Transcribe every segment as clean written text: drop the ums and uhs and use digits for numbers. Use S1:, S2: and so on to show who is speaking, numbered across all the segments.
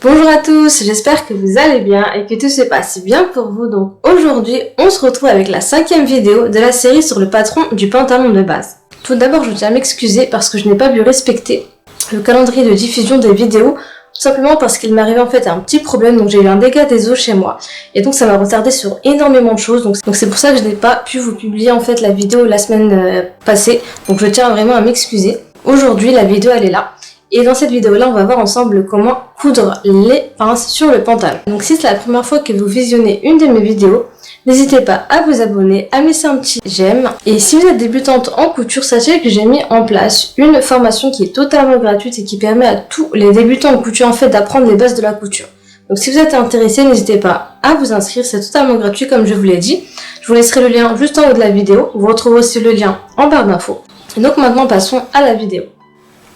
S1: Bonjour à tous, j'espère que vous allez bien et que tout se passe bien pour vous. Donc aujourd'hui, on se retrouve avec la 5e vidéo de la série sur le patron du pantalon de base. Tout d'abord, je tiens à m'excuser parce que je n'ai pas pu respecter le calendrier de diffusion des vidéos, tout simplement parce qu'il m'est arrivé en fait un petit problème, donc j'ai eu un dégât des eaux chez moi et donc ça m'a retardé sur énormément de choses, donc c'est pour ça que je n'ai pas pu vous publier en fait la vidéo la semaine passée, donc je tiens vraiment à m'excuser. Aujourd'hui, la vidéo elle est là. Et dans cette vidéo-là, on va voir ensemble comment coudre les pinces sur le pantalon. Donc si c'est la première fois que vous visionnez une de mes vidéos, n'hésitez pas à vous abonner, à laisser un petit j'aime. Et si vous êtes débutante en couture, sachez que j'ai mis en place une formation qui est totalement gratuite et qui permet à tous les débutants en couture en fait d'apprendre les bases de la couture. Donc si vous êtes intéressé, n'hésitez pas à vous inscrire, c'est totalement gratuit comme je vous l'ai dit. Je vous laisserai le lien juste en haut de la vidéo, vous retrouverez aussi le lien en barre d'infos. Donc maintenant passons à la vidéo.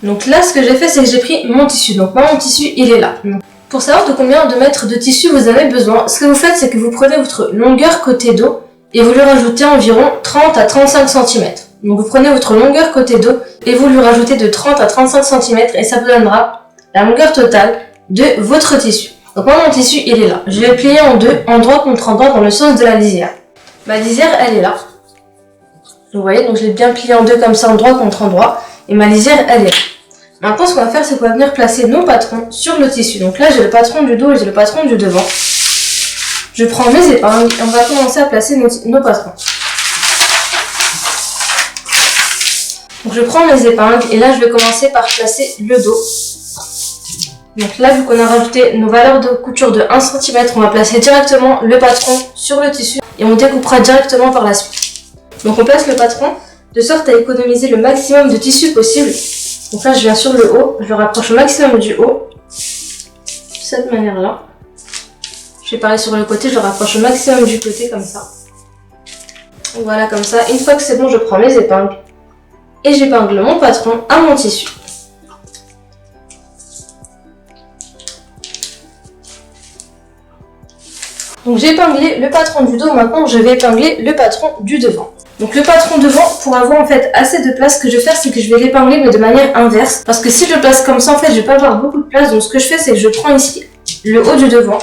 S1: Donc là, ce que j'ai fait, c'est que j'ai pris mon tissu. Donc moi, mon tissu, il est là. Donc, pour savoir de combien de mètres de tissu vous avez besoin, ce que vous faites, c'est que vous prenez votre longueur côté dos et vous lui rajoutez environ 30 à 35 cm. Donc vous prenez votre longueur côté dos et vous lui rajoutez de 30 à 35 cm et ça vous donnera la longueur totale de votre tissu. Donc moi, mon tissu, il est là. Je l'ai plié en deux, endroit contre endroit dans le sens de la lisière. Ma lisière, elle est là. Vous voyez, donc je l'ai bien plié en deux comme ça, endroit contre endroit. Et ma lisière, elle est là. Maintenant, ce qu'on va faire, c'est qu'on va venir placer nos patrons sur le tissu. Donc là, j'ai le patron du dos et j'ai le patron du devant. Je prends mes épingles et on va commencer à placer nos patrons. Donc je prends mes épingles et là, je vais commencer par placer le dos. Donc là, vu qu'on a rajouté nos valeurs de couture de 1 cm, on va placer directement le patron sur le tissu et on découpera directement par la suite. Donc on place le patron de sorte à économiser le maximum de tissu possible. Donc là, je viens sur le haut, je le rapproche au maximum du haut, de cette manière-là. Je vais parler sur le côté, je le rapproche au maximum du côté, comme ça. Voilà, comme ça. Une fois que c'est bon, je prends mes épingles et j'épingle mon patron à mon tissu. Donc j'ai épinglé le patron du dos, maintenant je vais épingler le patron du devant. Donc le patron devant, pour avoir en fait assez de place, ce que je vais faire, c'est que je vais l'épingler mais de manière inverse. Parce que si je le place comme ça, en fait, je vais pas avoir beaucoup de place. Donc ce que je fais, c'est que je prends ici le haut du devant,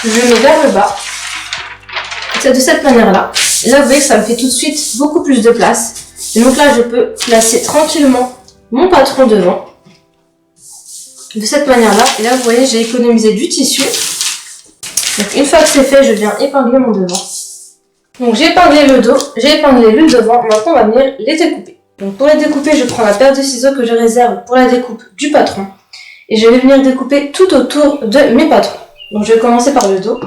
S1: je le mets vers le bas. C'est de cette manière-là. Et là, vous voyez que ça me fait tout de suite beaucoup plus de place. Et donc là, je peux placer tranquillement mon patron devant. De cette manière-là. Et là, vous voyez, j'ai économisé du tissu. Donc une fois que c'est fait, je viens épingler mon devant. Donc j'ai épinglé le dos, j'ai épinglé le devant, maintenant on va venir les découper. Donc pour les découper, je prends la paire de ciseaux que je réserve pour la découpe du patron. Et je vais venir découper tout autour de mes patrons. Donc je vais commencer par le dos.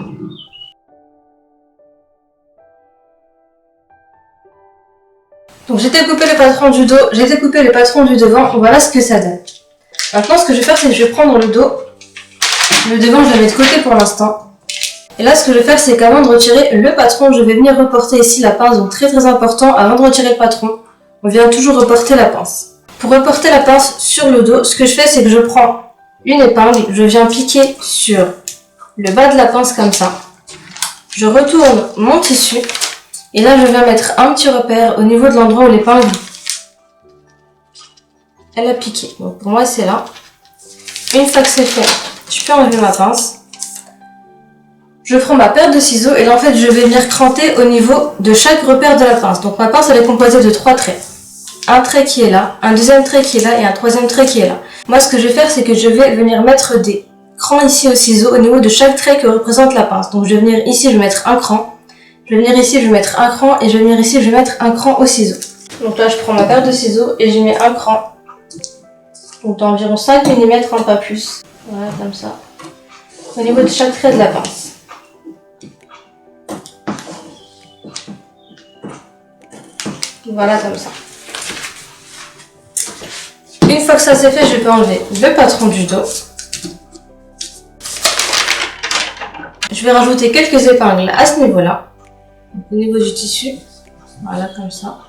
S1: Donc j'ai découpé le patron du dos, j'ai découpé le patron du devant, voilà ce que ça donne. Maintenant ce que je vais faire, c'est que je vais prendre le dos. Le devant, je le mets de côté pour l'instant. Et là, ce que je vais faire, c'est qu'avant de retirer le patron, je vais venir reporter ici la pince. Donc très important, avant de retirer le patron, on vient toujours reporter la pince. Pour reporter la pince sur le dos, ce que je fais, c'est que je prends une épingle, je viens piquer sur le bas de la pince comme ça. Je retourne mon tissu et là, je viens mettre un petit repère au niveau de l'endroit où l'épingle elle a piqué. Donc pour moi, c'est là. Une fois que c'est fait, je peux enlever ma pince. Je prends ma paire de ciseaux et là en fait je vais venir cranter au niveau de chaque repère de la pince. Donc ma pince elle est composée de 3 traits. Un trait qui est là, un deuxième trait qui est là et un troisième trait qui est là. Moi ce que je vais faire c'est que je vais venir mettre des crans ici au ciseau au niveau de chaque trait que représente la pince. Donc je vais venir ici, je vais mettre un cran. Je vais venir ici, je vais mettre un cran et je vais venir ici, je vais mettre un cran au ciseau. Donc là je prends ma paire de ciseaux et je mets un cran. Donc d'environ 5 mm, pas plus. Voilà comme ça. Au niveau de chaque trait de la pince. Voilà comme ça. Une fois que ça c'est fait, je peux enlever le patron du dos. Je vais rajouter quelques épingles à ce niveau-là. Au niveau du tissu. Voilà comme ça.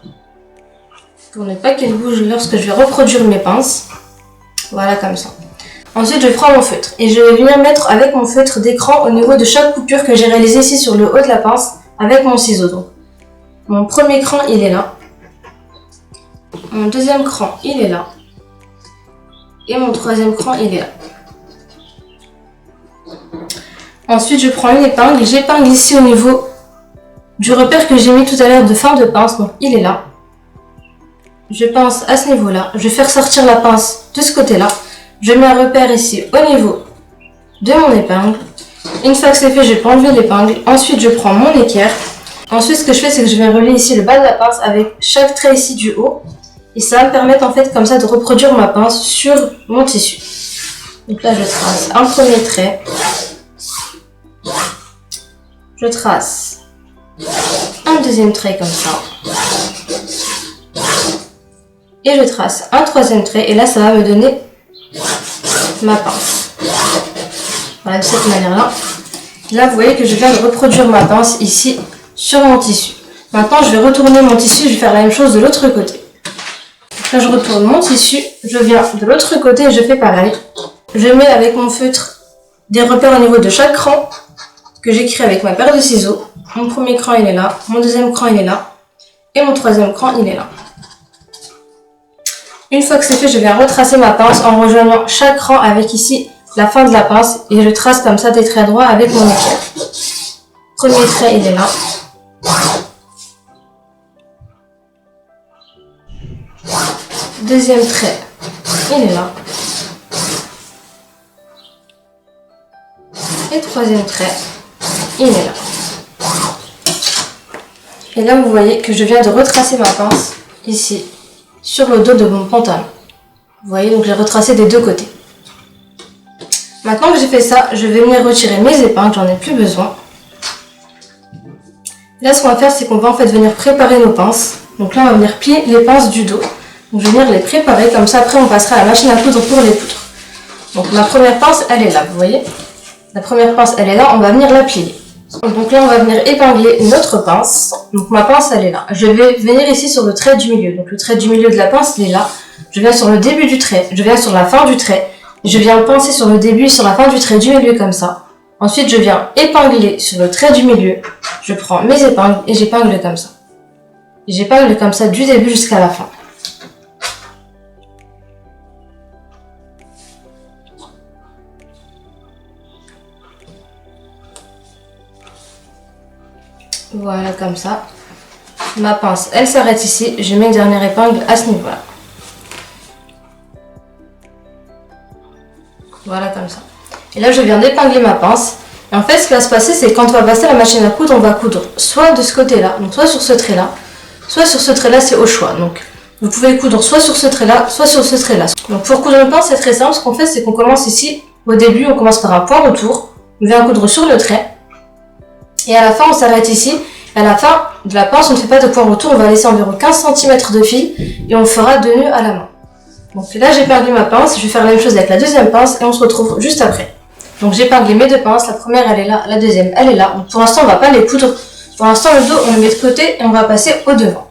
S1: Pour ne pas qu'elle bouge lorsque je vais reproduire mes pinces. Voilà comme ça. Ensuite, je prends mon feutre et je vais venir mettre avec mon feutre d'écran au niveau de chaque coupure que j'ai réalisée ici sur le haut de la pince avec mon ciseau. Donc, mon premier cran, il est là. Mon deuxième cran, il est là. Et mon troisième cran, il est là. Ensuite, je prends une épingle, j'épingle ici au niveau du repère que j'ai mis tout à l'heure de fin de pince, donc il est là. Je pince à ce niveau-là, je vais faire sortir la pince de ce côté-là. Je mets un repère ici au niveau de mon épingle. Une fois que c'est fait, je peux enlever l'épingle. Ensuite, je prends mon équerre. Ensuite, ce que je fais, c'est que je vais relier ici le bas de la pince avec chaque trait ici du haut. Et ça va me permettre en fait comme ça de reproduire ma pince sur mon tissu. Donc là, je trace un premier trait. Je trace un deuxième trait comme ça. Et je trace un troisième trait. Et là, ça va me donner ma pince. Voilà, de cette manière-là. Là, vous voyez que je viens de reproduire ma pince ici sur mon tissu. Maintenant, je vais retourner mon tissu. Je vais faire la même chose de l'autre côté. Donc là, je retourne mon tissu. Je viens de l'autre côté et je fais pareil. Je mets avec mon feutre des repères au niveau de chaque cran que j'écris avec ma paire de ciseaux. Mon premier cran, il est là. Mon deuxième cran, il est là. Et mon troisième cran, il est là. Une fois que c'est fait, je viens retracer ma pince en rejoignant chaque rang avec ici la fin de la pince et je trace comme ça des traits droits avec mon équerre. Premier trait, il est là. Deuxième trait, il est là. Et troisième trait, il est là. Et là, vous voyez que je viens de retracer ma pince ici sur le dos de mon pantalon. Vous voyez, donc j'ai retracé des deux côtés. Maintenant que j'ai fait ça, je vais venir retirer mes épingles, j'en ai plus besoin. Là, ce qu'on va faire, c'est qu'on va en fait venir préparer nos pinces. Donc là, on va venir plier les pinces du dos. Donc je vais venir les préparer, comme ça après on passera à la machine à coudre pour les coudre. Donc ma première pince, elle est là, vous voyez. La première pince, elle est là, on va venir la plier. Donc là, on va venir épingler notre pince. Donc ma pince, elle est là. Je vais venir ici sur le trait du milieu. Donc le trait du milieu de la pince, il est là. Je viens sur le début du trait. Je viens sur la fin du trait. Je viens pincer sur le début et sur la fin du trait du milieu comme ça. Ensuite, je viens épingler sur le trait du milieu. Je prends mes épingles et j'épingle comme ça. J'épingle comme ça du début jusqu'à la fin. Voilà, comme ça. Ma pince, elle s'arrête ici. Je mets une dernière épingle à ce niveau-là. Voilà, comme ça. Et là, je viens d'épingler ma pince. Et en fait, ce qui va se passer, c'est que quand on va passer à la machine à coudre, on va coudre soit de ce côté-là, donc soit sur ce trait-là, soit sur ce trait-là, c'est au choix. Donc, vous pouvez coudre soit sur ce trait-là, soit sur ce trait-là. Donc, pour coudre une pince, c'est très simple. Ce qu'on fait, c'est qu'on commence ici. Au début, on commence par un point retour. On vient coudre sur le trait. Et à la fin, on s'arrête ici. Et à la fin de la pince, on ne fait pas de point retour. On va laisser environ 15 cm de fil et on fera 2 nœuds à la main. Donc là, j'ai épinglé ma pince. Je vais faire la même chose avec la deuxième pince et on se retrouve juste après. Donc j'ai épinglé mes deux pinces. La première, elle est là. La deuxième, elle est là. Donc pour l'instant, on ne va pas les coudre. Pour l'instant, le dos, on le met de côté et on va passer au devant.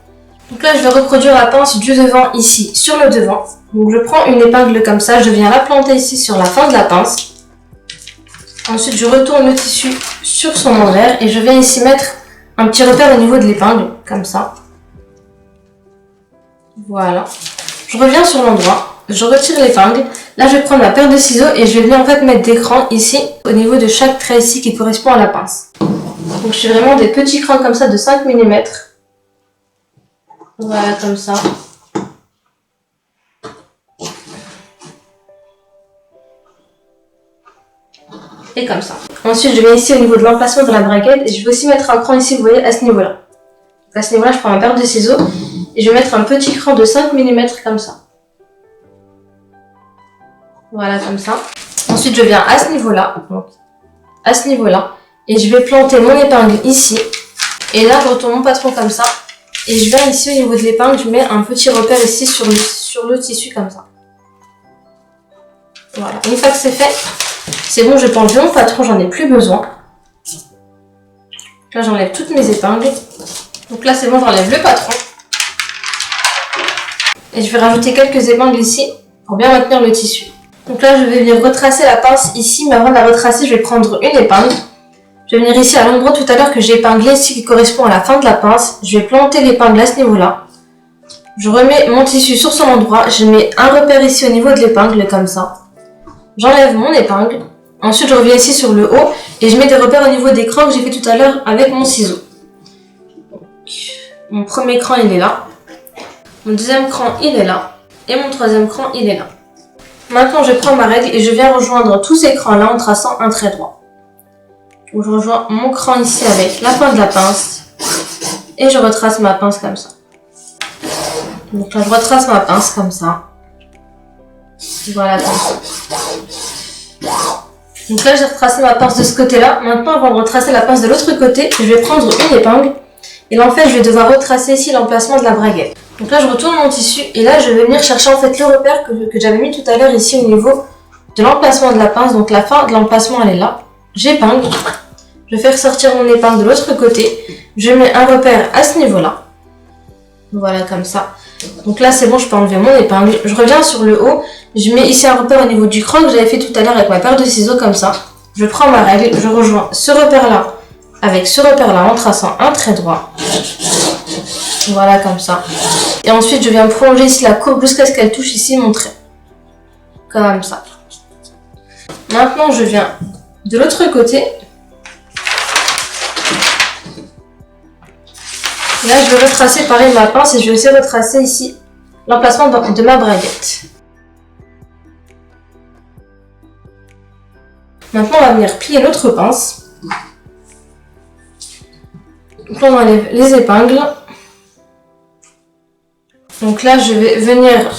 S1: Donc là, je vais reproduire la pince du devant ici sur le devant. Donc je prends une épingle comme ça. Je viens la planter ici sur la fin de la pince. Ensuite, je retourne le tissu sur son envers et je viens ici mettre un petit repère au niveau de l'épingle, comme ça. Voilà. Je reviens sur l'endroit, je retire l'épingle. Là, je vais prendre ma paire de ciseaux et je vais venir en fait mettre des crans ici, au niveau de chaque trait ici qui correspond à la pince. Donc, je fais vraiment des petits crans comme ça de 5 mm. Voilà, comme ça. Et comme ça. Ensuite, je viens ici au niveau de l'emplacement de la braguette et je vais aussi mettre un cran ici, vous voyez, à ce niveau-là. À ce niveau-là, je prends ma paire de ciseaux et je vais mettre un petit cran de 5 mm comme ça. Voilà, comme ça. Ensuite, je viens à ce niveau-là, et je vais planter mon épingle ici. Et là, je retourne mon patron comme ça. Et je viens ici au niveau de l'épingle, je mets un petit repère ici sur le tissu comme ça. Voilà, une fois que c'est fait, c'est bon, je peux enlever mon patron, j'en ai plus besoin. Là, j'enlève toutes mes épingles. Donc là, c'est bon, j'enlève le patron. Et je vais rajouter quelques épingles ici pour bien maintenir le tissu. Donc là, je vais venir retracer la pince ici, mais avant de la retracer, je vais prendre une épingle. Je vais venir ici à l'endroit tout à l'heure que j'ai épinglé ici qui correspond à la fin de la pince. Je vais planter l'épingle à ce niveau-là. Je remets mon tissu sur son endroit. Je mets un repère ici au niveau de l'épingle, comme ça. J'enlève mon épingle. Ensuite, je reviens ici sur le haut et je mets des repères au niveau des crans que j'ai fait tout à l'heure avec mon ciseau. Donc, mon premier cran, il est là. Mon deuxième cran, il est là. Et mon troisième cran, il est là. Maintenant, je prends ma règle et je viens rejoindre tous ces crans-là en traçant un trait droit. Donc, je rejoins mon cran ici avec la fin de la pince. Et je retrace ma pince comme ça. Donc là, je retrace ma pince comme ça. Voilà, comme ça. Donc là, j'ai retracé ma pince de ce côté-là. Maintenant, avant de retracer la pince de l'autre côté, je vais prendre une épingle. Et là, en fait, je vais devoir retracer ici l'emplacement de la braguette. Donc là, je retourne mon tissu. Et là, je vais venir chercher en fait le repère que j'avais mis tout à l'heure ici au niveau de l'emplacement de la pince. Donc la fin de l'emplacement, elle est là. J'épingle. Je vais faire sortir mon épingle de l'autre côté. Je mets un repère à ce niveau-là. Voilà, comme ça. Donc là, c'est bon, je peux enlever mon épingle. Je reviens sur le haut. Je mets ici un repère au niveau du cran que j'avais fait tout à l'heure avec ma paire de ciseaux, comme ça. Je prends ma règle, je rejoins ce repère-là avec ce repère-là en traçant un trait droit. Voilà, comme ça. Et ensuite, je viens prolonger ici la courbe jusqu'à ce qu'elle touche ici mon trait. Comme ça. Maintenant, je viens de l'autre côté. Là, je vais retracer pareil ma pince et je vais aussi retracer ici l'emplacement de ma braguette. Maintenant, on va venir plier l'autre pince. Donc là, on enlève les épingles. Donc là, je vais venir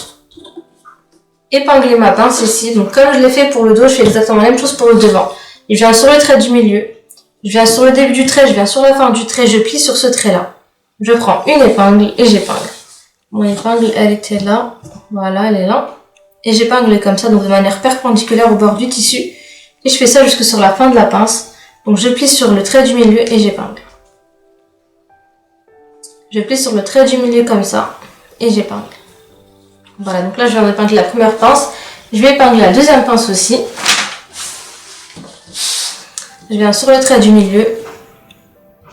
S1: épingler ma pince ici. Donc comme je l'ai fait pour le dos, je fais exactement la même chose pour le devant. Je viens sur le trait du milieu. Je viens sur le début du trait, je viens sur la fin du trait, je plie sur ce trait-là. Je prends une épingle et j'épingle. Mon épingle, elle était là. Voilà, elle est là. Et j'épingle comme ça, donc de manière perpendiculaire au bord du tissu. Et je fais ça jusque sur la fin de la pince. Donc je plie sur le trait du milieu et j'épingle. Je plie sur le trait du milieu comme ça. Et j'épingle. Voilà, donc là je viens d'épingler la première pince. Je vais épingler la deuxième pince aussi. Je viens sur le trait du milieu.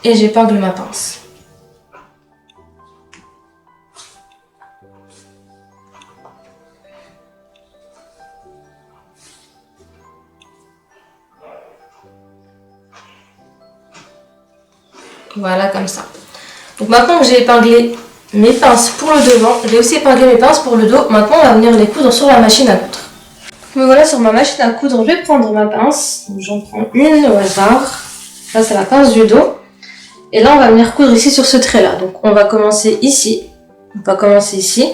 S1: Et j'épingle ma pince. Voilà, comme ça. Donc maintenant que j'ai épinglé mes pinces pour le devant, j'ai aussi épinglé mes pinces pour le dos. Maintenant, on va venir les coudre sur la machine à coudre. Me voilà sur ma machine à coudre, je vais prendre ma pince. J'en prends une au hasard. Là, c'est la pince du dos. Et là, on va venir coudre ici sur ce trait-là. Donc, on va commencer ici. On va commencer ici.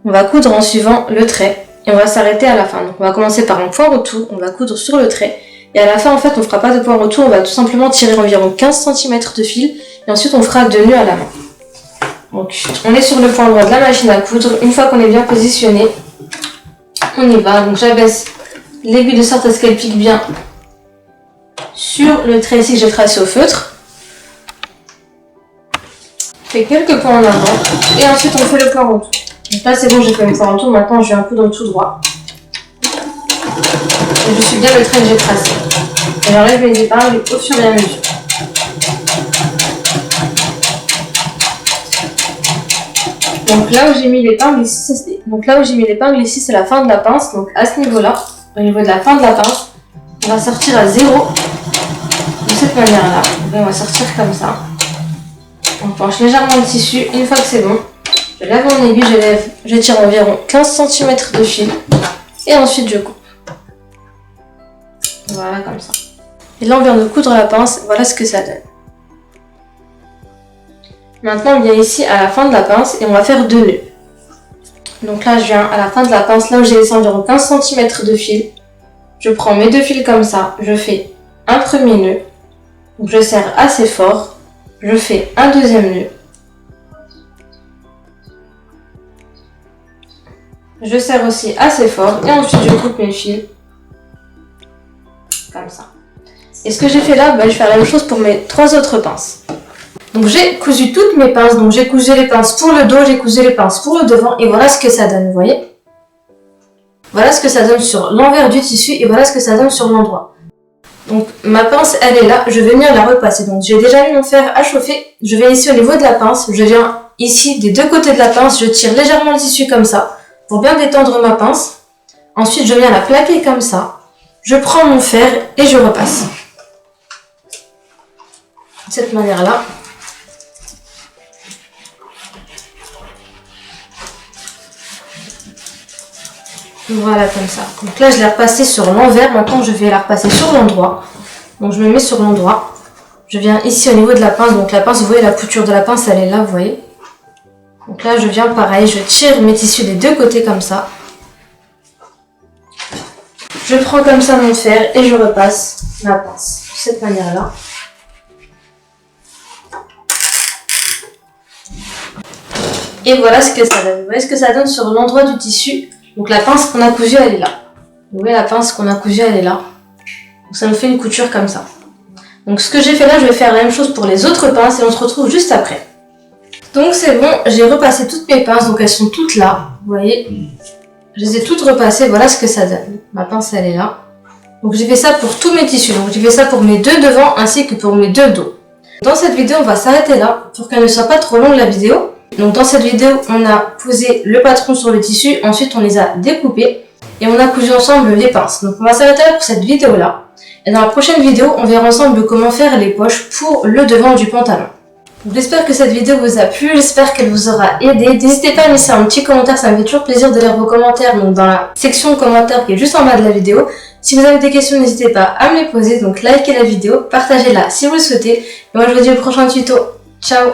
S1: On va coudre en suivant le trait. Et on va s'arrêter à la fin. Donc, on va commencer par un point retour. On va coudre sur le trait. Et à la fin, en fait, on ne fera pas de point retour. On va tout simplement tirer environ 15 cm de fil. Et ensuite, on fera 2 nœuds à la main. Donc, on est sur le point droit de la machine à coudre. Une fois qu'on est bien positionné, on y va. Donc, j'abaisse l'aiguille de sorte à ce qu'elle pique bien sur le trait ici que j'ai tracé au feutre. Je fais quelques points en avant. Et ensuite, on fait le point retour. Donc là, c'est bon, j'ai fait le point retour. Maintenant, je viens coudre tout droit. Et je suis bien le trait que j'ai tracé. Et j'enlève les épingles au fur et à mesure. Donc là où j'ai mis l'épingle ici, c'est la fin de la pince. Donc à ce niveau-là, au niveau de la fin de la pince, on va sortir à 0 de cette manière-là. On va sortir comme ça. On penche légèrement le tissu. Une fois que c'est bon, je lève mon aiguille, je tire environ 15 cm de fil. Et ensuite je coupe. Voilà, comme ça. Et là, on vient de coudre la pince. Voilà ce que ça donne. Maintenant, on vient ici à la fin de la pince et on va faire 2 nœuds. Donc là, je viens à la fin de la pince, là où j'ai laissé environ 15 cm de fil. Je prends mes 2 fils comme ça. Je fais un premier nœud. Donc je serre assez fort. Je fais un deuxième nœud. Je serre aussi assez fort. Et ensuite, je coupe mes fils. Comme ça. Et ce que j'ai fait là, je vais faire la même chose pour mes 3 autres pinces. Donc j'ai cousu toutes mes pinces, donc j'ai cousu les pinces pour le dos, j'ai cousu les pinces pour le devant, et voilà ce que ça donne, vous voyez? Voilà ce que ça donne sur l'envers du tissu, et voilà ce que ça donne sur l'endroit. Donc ma pince, elle est là, je vais venir la repasser. Donc j'ai déjà mis mon fer à chauffer, je vais ici au niveau de la pince, je viens ici des 2 côtés de la pince, je tire légèrement le tissu comme ça, pour bien détendre ma pince. Ensuite je viens la plaquer comme ça. je prends mon fer et je repasse. De cette manière-là. Voilà, comme ça. Donc là, je l'ai repassé sur l'envers. Maintenant, je vais la repasser sur l'endroit. Donc, je me mets sur l'endroit. Je viens ici au niveau de la pince. Donc, la pince, vous voyez, la couture de la pince, elle est là, vous voyez. Donc là, je viens pareil. Je tire mes tissus des deux côtés comme ça. Je prends comme ça mon fer et je repasse ma pince de cette manière-là. Et voilà ce que ça donne. Vous voyez ce que ça donne sur l'endroit du tissu. Donc la pince qu'on a cousue, elle est là. Vous voyez, la pince qu'on a cousue, elle est là. Donc ça nous fait une couture comme ça. Donc ce que j'ai fait là, je vais faire la même chose pour les autres pinces et on se retrouve juste après. Donc c'est bon, j'ai repassé toutes mes pinces, donc elles sont toutes là. Vous voyez, je les ai toutes repassées, voilà ce que ça donne. Ma pince, elle est là. Donc j'ai fait ça pour tous mes tissus. Donc j'ai fait ça pour mes deux devants ainsi que pour mes deux dos. Dans cette vidéo, on va s'arrêter là pour qu'elle ne soit pas trop longue la vidéo. Donc dans cette vidéo, on a posé le patron sur le tissu, ensuite on les a découpés et on a cousu ensemble les pinces. Donc on va s'arrêter là pour cette vidéo là. Et dans la prochaine vidéo, on verra ensemble comment faire les poches pour le devant du pantalon. J'espère que cette vidéo vous a plu, j'espère qu'elle vous aura aidé. N'hésitez pas à laisser un petit commentaire, ça me fait toujours plaisir de lire vos commentaires donc dans la section commentaires qui est juste en bas de la vidéo. Si vous avez des questions, n'hésitez pas à me les poser, donc likez la vidéo, partagez-la si vous le souhaitez. Et moi je vous dis au prochain tuto. Ciao!